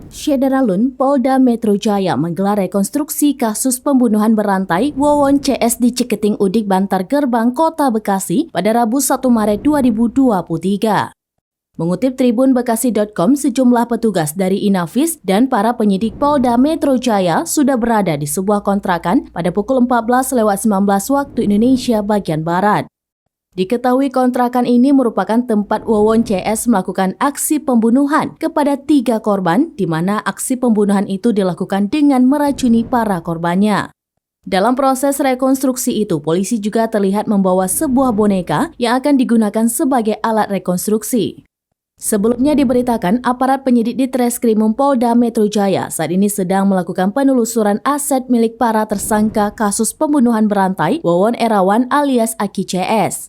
Syederalun, Polda Metro Jaya menggelar rekonstruksi kasus pembunuhan berantai Wawon CS di Ciketing Udik Bantar Gerbang Kota Bekasi pada Rabu 1 Maret 2023. Mengutip Tribun Bekasi.com, sejumlah petugas dari Inafis dan para penyidik Polda Metro Jaya sudah berada di sebuah kontrakan pada pukul 14.19 waktu Indonesia bagian Barat. Diketahui kontrakan ini merupakan tempat Wawon CS melakukan aksi pembunuhan kepada 3 korban, di mana aksi pembunuhan itu dilakukan dengan meracuni para korbannya. Dalam proses rekonstruksi itu, polisi juga terlihat membawa sebuah boneka yang akan digunakan sebagai alat rekonstruksi. Sebelumnya diberitakan, aparat penyidik di Treskrimum Polda Metro Jaya saat ini sedang melakukan penelusuran aset milik para tersangka kasus pembunuhan berantai Wawon Erawan alias Aki CS.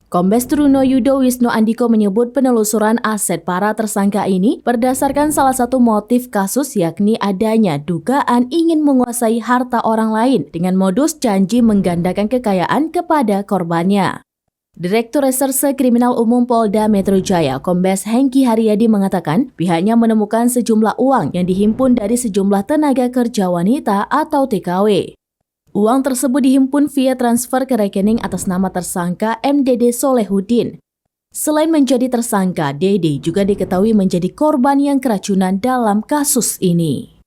Kombes Truno Yudo Wisno Andiko menyebut penelusuran aset para tersangka ini berdasarkan salah satu motif kasus, yakni adanya dugaan ingin menguasai harta orang lain dengan modus janji menggandakan kekayaan kepada korbannya. Direktur Reserse Kriminal Umum Polda Metro Jaya, Kombes Hengki Haryadi mengatakan pihaknya menemukan sejumlah uang yang dihimpun dari sejumlah tenaga kerja wanita atau TKW. Uang tersebut dihimpun via transfer ke rekening atas nama tersangka MDD Solehudin. Selain menjadi tersangka, DD juga diketahui menjadi korban yang keracunan dalam kasus ini.